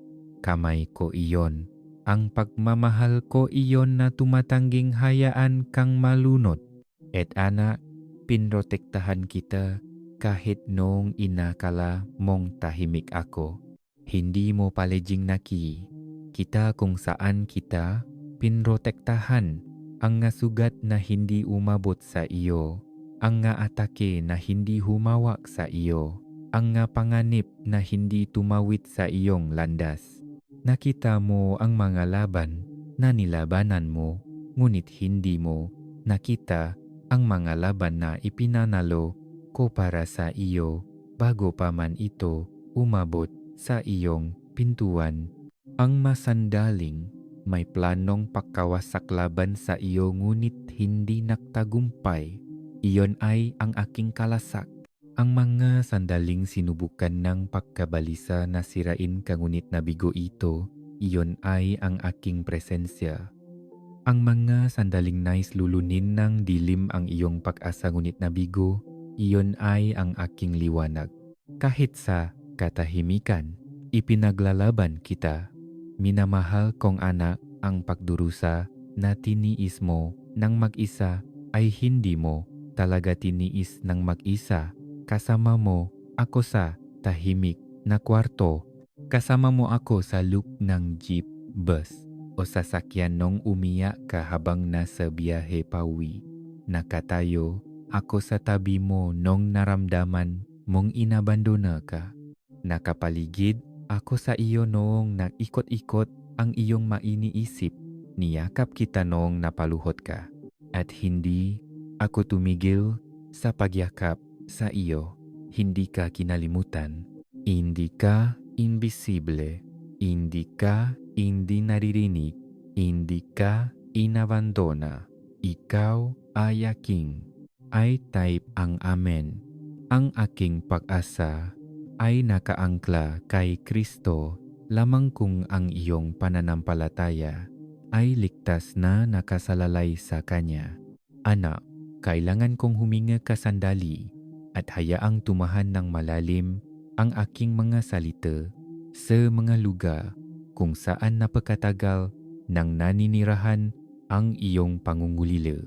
Speaker 1: kamay ko iyon. Ang pagmamahal ko iyon na tumatangging hayaan kang malunod. At anak, pinrotektahan kita kahit noong inakala mong tahimik ako. Hindi mo palijing naki. Kita kung saan kita pinrotektahan ang nga sugat na hindi umabot sa iyo. ang nga atake na hindi humawak sa iyo, ang nga panganib na hindi tumawid sa iyong landas. Nakita mo ang mga laban na nilabanan mo, ngunit hindi mo nakita ang mga laban na ipinanalo ko para sa iyo bago pa man ito umabot sa iyong pintuan. Ang masandaling may planong pagkawasak laban sa iyo ngunit hindi nagtagumpay. Iyon ay ang aking kalasak. Ang mga sandaling sinubukan ng pagkabalisa na sirain ka ngunit nabigo ito, iyon ay ang aking presensya. Ang mga sandaling nais lulunin ng dilim ang iyong pag-asa ngunit nabigo, iyon ay ang aking liwanag. Kahit sa katahimikan, ipinaglalaban kita. Minamahal kong anak, ang pagdurusa na tiniis mo ng mag-isa ay hindi mo talaga tiniis ng mag-isa. Kasama mo ako sa tahimik na kwarto. Kasama mo ako sa loop ng jeep, bus o sasakyan nung umiyak ka habang nasa biyahe pauwi. Nakatayo ako sa tabi mo nung naramdaman mong inabandona ka. Nakapaligid ako sa iyo noong nag-ikot-ikot ang iyong mainiisip. Niyakap kita noong napaluhot ka. At hindi ako tumigil sa pagyakap sa iyo. Hindi ka kinalimutan. Hindi ka invisible. Hindi ka hindi naririnig. Hindi ka inabandona. Ikaw ay aking. Ay type ang amen. Ang aking pag-asa ay nakaangkla kay Kristo lamang kung ang iyong pananampalataya ay ligtas na nakasalalay sa Kanya. Anak, kailangan kong huminga ka sandali at hayaang tumahan ng malalim ang aking mga salita sa mga lugar kung saan napakatagal nang naninirahan ang iyong pangungulila.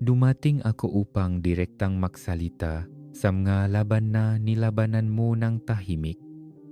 Speaker 1: Dumating ako upang direktang magsalita sa mga laban na nilabanan mo ng tahimik.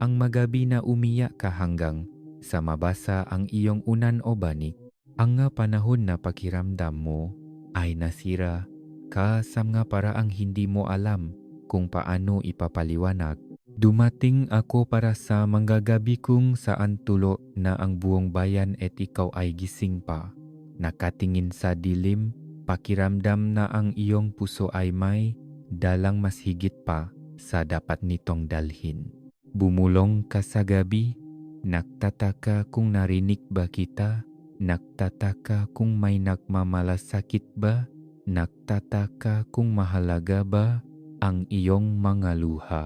Speaker 1: Ang magabi na umiyak ka hanggang sa mabasa ang iyong unan o banig. Ang nga panahon na pakiramdam mo ay nasira ka sa mga paraang hindi mo alam kung paano ipapaliwanag. Dumating ako para sa manggagabi kung saan tulo na ang buong bayan at ikaw ay gising pa. Nakatingin sa dilim, pakiramdam na ang iyong puso ay may dalang mas higit pa sa dapat nitong dalhin. Bumulong ka sa gabi, nagtataka kung narinig ba kita, nagtataka kung may nagmamalasakit ba, nagtataka kung mahalaga ba ang iyong mga luha.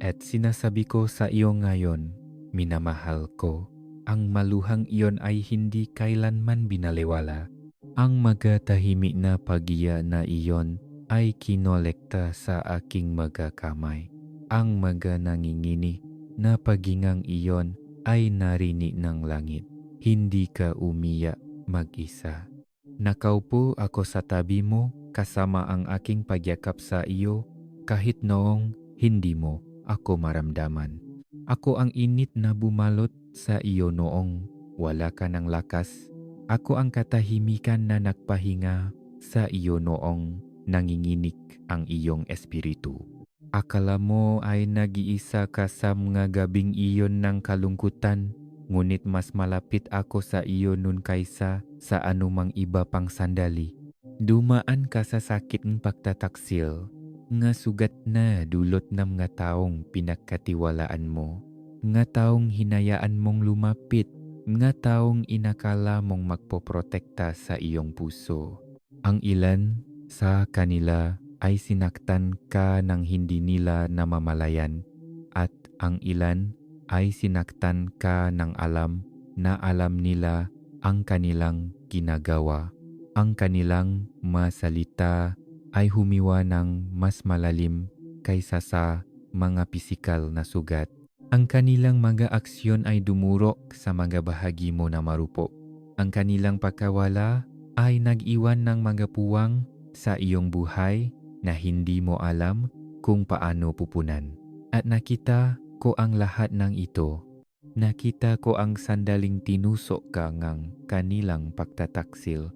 Speaker 1: At sinasabi ko sa iyo ngayon, minamahal ko, ang maluhang iyon ay hindi kailanman binaliwala. Ang magatahimik na pagiya na iyon ay kinolekta sa aking mga kamay. Ang mga nangingini na pagingang iyon ay narinig ng langit. Hindi ka umiyak mag-isa. Nakaupo ako sa tabi mo kasama ang aking pagyakap sa iyo kahit noong hindi mo ako maramdaman. Ako ang init na bumalot sa iyo noong wala ka ng lakas. Ako ang katahimikan na nagpahinga sa iyo noong nanginginig ang iyong espiritu. Akala mo ay nag-iisa ka sa mga gabing iyon ng kalungkutan, ngunit mas malapit ako sa iyo nun kaysa sa anumang iba pang sandali. Dumaan ka sa sakit ng pagtataksil, nga sugat na dulot ng mga taong pinagkatiwalaan mo, nga taong hinayaan mong lumapit, nga taong inakala mong magpoprotekta sa iyong puso. Ang ilan sa kanila ay sinaktan ka ng hindi nila namamalayan at ang ilan ay sinaktan ka ng alam na alam nila ang kanilang ginagawa. Ang kanilang masalita ay humiwa ng mas malalim kaysa sa mga pisikal na sugat. Ang kanilang mga aksyon ay dumurok sa mga bahagi mo na marupok. Ang kanilang pagkawala ay nag-iwan ng mga puwang sa iyong buhay na hindi mo alam kung paano pupunan. At nakita ko ang lahat ng ito. Nakita ko ang sandaling tinusok ka ng kanilang pagtataksil.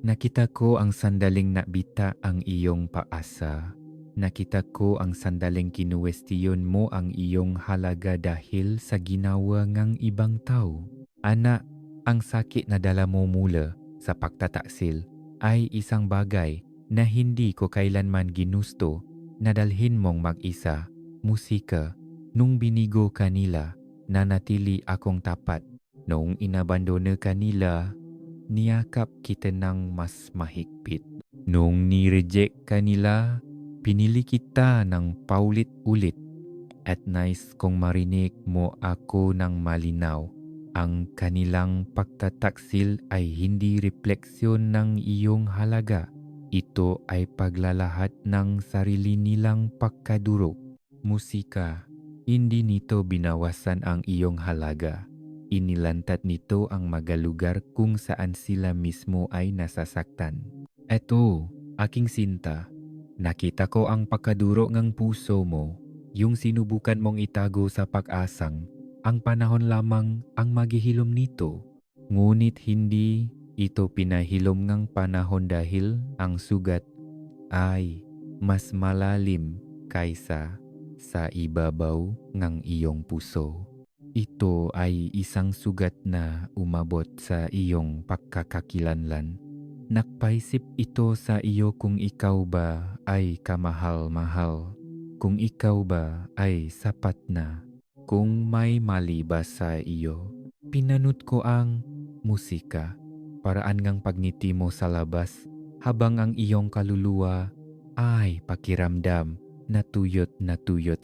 Speaker 1: Nakita ko ang sandaling nabita ang iyong paasa. Nakita ko ang sandaling kinuwestiyon mo ang iyong halaga dahil sa ginawa ng ibang tao. Anak, ang sakit na dala mo mula sa pagtataksil ay isang bagay na hindi ko kailanman ginusto na dalhin mong mag-isa. Musika, nung binigo kanila, nanatili akong tapat. Noong inabandona kanila, niyakap kita ng mas mahigpit. Noong ni-reject kanila, pinili kita ng paulit-ulit. At nais kong marinig mo ako ng malinaw. Ang kanilang pagtataksil ay hindi refleksyon ng iyong halaga. Ito ay paglalahat ng sarili nilang pagkaduro. Musika, hindi nito binawasan ang iyong halaga. Inilantad nito ang mga lugar kung saan sila mismo ay nasasaktan. Eto, aking sinta, nakita ko ang pagkaduro ng puso mo, yung sinubukan mong itago sa pag-asang, ang panahon lamang ang maghihilom nito. Ngunit hindi ito pinahilom ng panahon dahil ang sugat ay mas malalim kaysa sa ibabaw ng iyong puso. Ito ay isang sugat na umabot sa iyong pagkakakilanlan. Nakpaisip ito sa iyo kung ikaw ba ay kamahal-mahal, kung ikaw ba ay sapat na, kung may mali ba sa iyo. Pinanut ko ang musika, paraan ngang pagngiti mo sa labas habang ang iyong kaluluwa ay pakiramdam na tuyot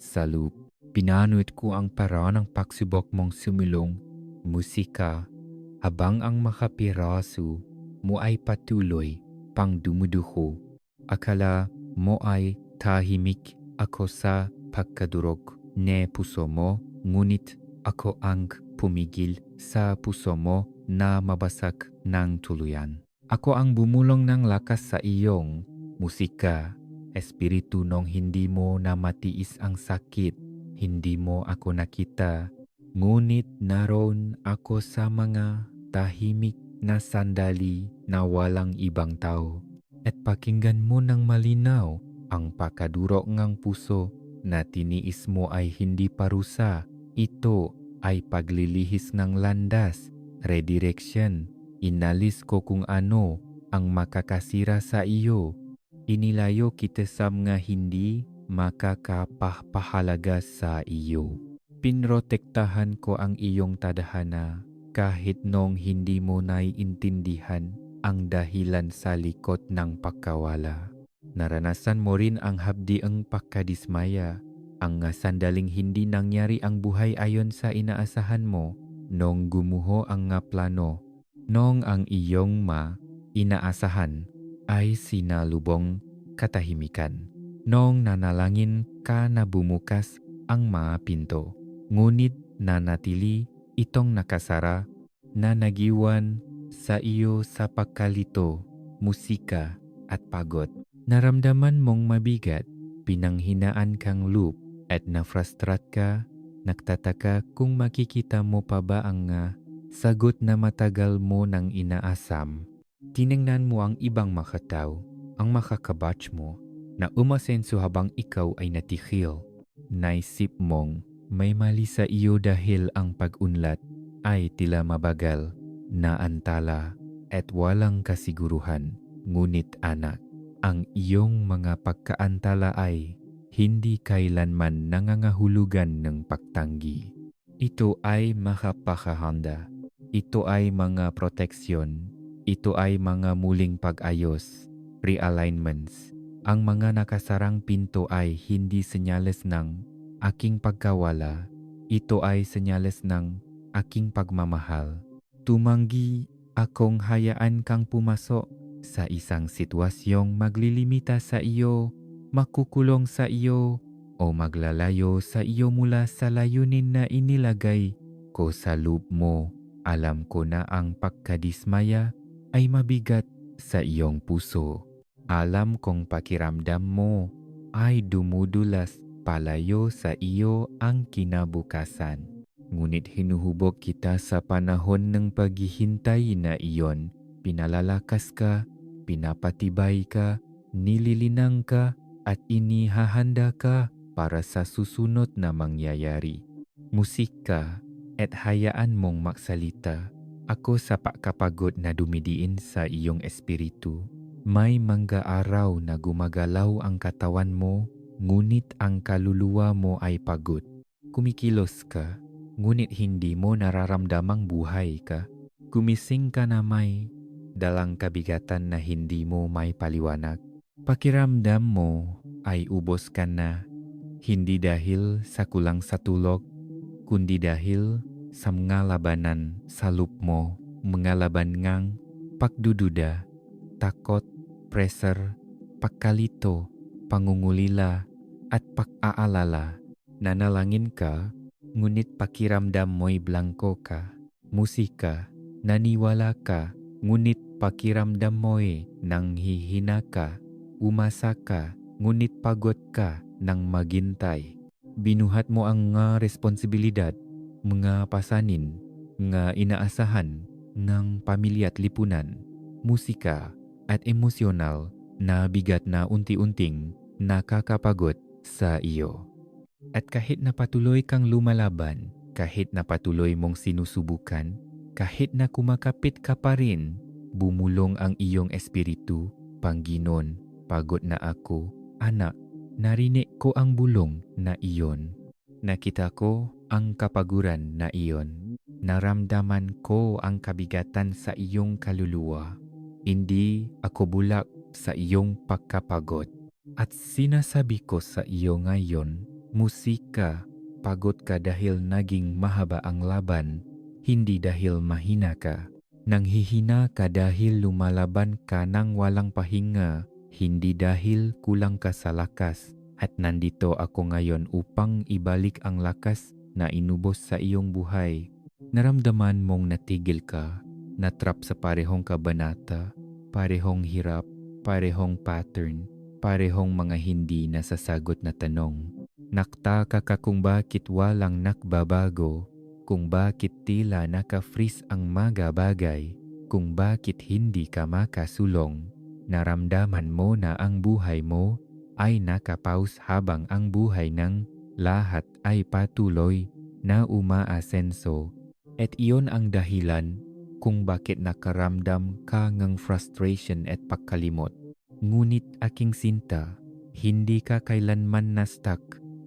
Speaker 1: sa loop. Pinanut ko ang paraan ng pagsubok mong sumilong, musika, habang ang makapiraso mo ay patuloy pang dumuduho. Akala mo ay tahimik ako sa pagkadurog ne puso mo, ngunit ako ang pumigil sa puso mo na mabasag ng tuluyan. Ako ang bumulong ng lakas sa iyong musika, espiritu nung hindi mo na matiis ang sakit. Hindi mo ako nakita, ngunit naroon ako sa mga tahimik na sandali na walang ibang tao. At pakinggan mo ng malinaw ang pakaduro ng puso na tiniis mo ay hindi parusa. Ito ay paglilihis ng landas, redirection. Inalis ko kung ano ang makakasira sa iyo. Inilayo kita sa mga hindi makakapahalaga sa iyo. Pinrotektahan ko ang iyong tadhana kahit nung hindi mo naiintindihan ang dahilan sa likod ng pagkawala. Naranasan mo rin ang habdiang pagkadismaya, ang sandaling hindi nangyari ang buhay ayon sa inaasahan mo, nung gumuho ang nga plano, nung ang iyong inaasahan ay sinalubong katahimikan. Nung nanalangin ka na bumukas ang mga pinto, ngunit nanatili itong nakasara na nagiwan sa iyo sa pagkalito, musika at pagod. Naramdaman mong mabigat, pinanghinaan kang loop at na-frustrat ka, nagtataka kung makikita mo pa ba ang sagot na matagal mo nang inaasam. Tiningnan mo ang ibang makatao, ang makakabatch mo, na umasenso habang ikaw ay natihil. Naisip mong may mali sa iyo dahil ang pag-unlad ay tila mabagal, naantala at walang kasiguruhan. Ngunit anak, ang iyong mga pagkaantala ay hindi kailanman nangangahulugan ng pagtanggi. Ito ay makapakahanda. Ito ay mga proteksyon. Ito ay mga muling pag-ayos, realignments. Ang mga nakasarang pinto ay hindi senyales ng aking pagkawala. Ito ay senyales ng aking pagmamahal. Tumanggi akong hayaan kang pumasok sa isang sitwasyong maglilimita sa iyo, makukulong sa iyo, o maglalayo sa iyo mula sa layunin na inilagay ko sa loob mo. Alam ko na ang pagkadismaya ay mabigat sa iyong puso. Alam kong pakiramdam mo ay dumudulas palayo sa iyo ang kinabukasan. Ngunit hinuhubog kita sa panahon ng paghihintay na iyon. Pinalalakas ka, pinapatibay ka, nililinang ka, at inihahanda ka para sa susunod na mangyayari. Musika at hayaan mong magsalita. Ako sa pakapagod na dumidiin sa iyong espiritu. May mga araw na gumagalaw ang katawan mo, ngunit ang kaluluwa mo ay pagod. Kumikilos ka, ngunit hindi mo nararamdamang buhay ka. Gumising ka na may dalang kabigatan na hindi mo may paliwanag. Pakiramdam mo ay ubos ka na, hindi dahil sa kulang sa tulog, kundi dahil sa mga labanan sa loob mo, mga laban ngang pagdududa, takot, pressure, pagkalito, pangungulila, at pag-aalala. Nanalangin ka, ngunit pakiramdam mo'y blanko ka. Musika, naniwala ka, ngunit pakiramdam mo'y nanghihina ka. Umasa ka, ngunit pagod ka nang maghintay. Binuhat mo ang mga responsibilidad, mga pasanin, nga inaasahan ng pamilya at lipunan, musika at emosyonal na bigat na unti-unting nakakapagod sa iyo. At kahit na patuloy kang lumalaban, kahit na patuloy mong sinusubukan, kahit na kumakapit ka pa rin, bumulong ang iyong espiritu, Panginoon, pagod na ako, anak, narinig ko ang bulong na iyon. Nakita ko ang kapaguran na iyon. Naramdaman ko ang kabigatan sa iyong kaluluwa. Hindi ako bulak sa iyong pagkapagod. At sinasabi ko sa iyo ngayon, musika, pagod ka dahil naging mahaba ang laban, hindi dahil mahina ka. Nanghihina ka dahil lumalaban ka nang walang pahinga, hindi dahil kulang ka sa lakas. At nandito ako ngayon upang ibalik ang lakas na inubos sa iyong buhay. Naramdaman mong natigil ka, natrap sa parehong kabanata, parehong hirap, parehong pattern, parehong mga hindi nasasagot na tanong. Naktaka ka kung bakit walang nakbabago, kung bakit tila naka-freeze ang mga bagay, kung bakit hindi ka makasulong. Naramdaman mo na ang buhay mo ay nakapaus habang ang buhay ng lahat ay patuloy na umaasenso. At iyon ang dahilan kung bakit nakaramdam ka ng frustration at pagkalimot. Ngunit aking sinta, hindi ka kailanman na-stuck.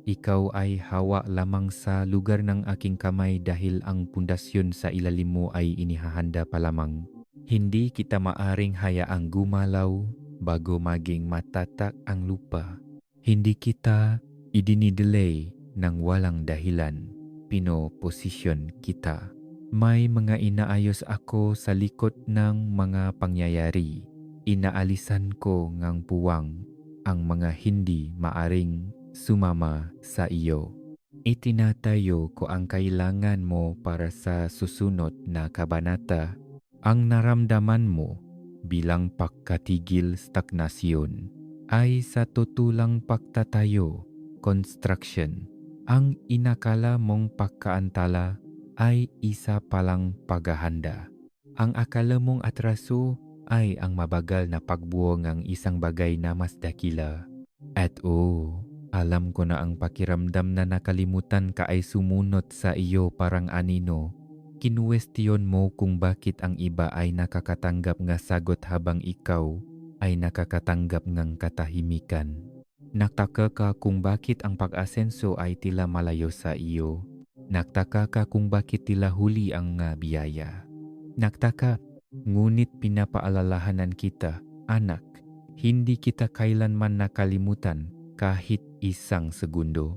Speaker 1: Ikaw ay hawa lamang sa lugar ng aking kamay dahil ang pundasyon sa ilalim mo ay inihahanda pa lamang. Hindi kita maaring hayaang gumalaw bago maging matatak ang lupa. Hindi kita idinidelay ng walang dahilan. Pinoposisyon kita. May mga inaayos ako sa likod ng mga pangyayari. Inaalisan ko ngang puwang ang mga hindi maaring sumama sa iyo. Itinatayo ko ang kailangan mo para sa susunod na kabanata. Ang naramdaman mo bilang pagkatigil stagnasyon ay sa tutulang pagtatayo, construction. Ang inakala mong pagkaantala ay isa palang paghahanda. Ang akala mong atraso ay ang mabagal na pagbuo ng isang bagay na mas dakila. At alam ko na ang pakiramdam na nakalimutan ka ay sumunod sa iyo parang anino. Kinuwestiyon mo kung bakit ang iba ay nakakatanggap ng sagot habang ikaw ay nakakatanggap ng katahimikan. Nagtaka ka kung bakit ang pag-asenso ay tila malayo sa iyo. Nagtaka ka kung bakit tila huli ang biyaya. Nagtaka, ngunit pinapaalalahanan kita, anak, hindi kita kailanman nakalimutan kahit isang segundo.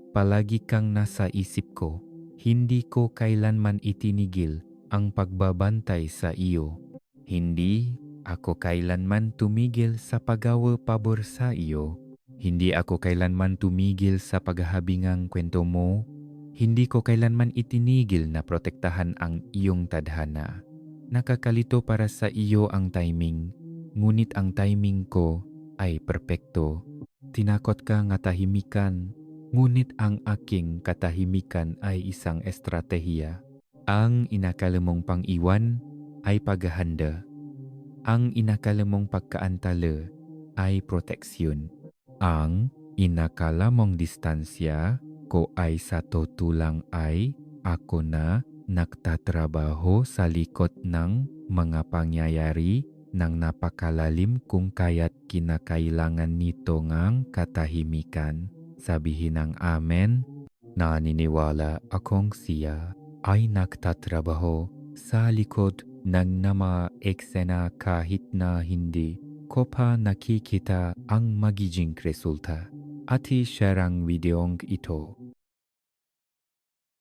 Speaker 1: Palagi kang nasa isip ko. Hindi ko kailanman itinigil ang pagbabantay sa iyo. Hindi ako kailanman tumigil sa paggawa pabor sa iyo. Hindi ako kailanman tumigil sa paghahabingang kwento mo. Hindi ko kailanman itinigil na protektahan ang iyong tadhana. Nakakalito para sa iyo ang timing, ngunit ang timing ko ay perpekto. Tinakot ka nga tahimikan, ngunit ang aking katahimikan ay isang estratehiya. Ang inakala mong pang-iwan ay paghahanda. Ang inakalamong pagkaantala ay proteksyon. Ang inakalamong distansya ko ay sa tutulang ay ako na nagtatrabaho sa likod ng mga pangyayari ng napakalalim kung kaya't kinakailangan nito ngang katahimikan. Sabihin ng Amen. Naniniwala akong siya ay nagtatrabaho sa likod ng nama eksena kahit na hindi ko pa nakikita ang magiging resulta. At i-share ang videong ito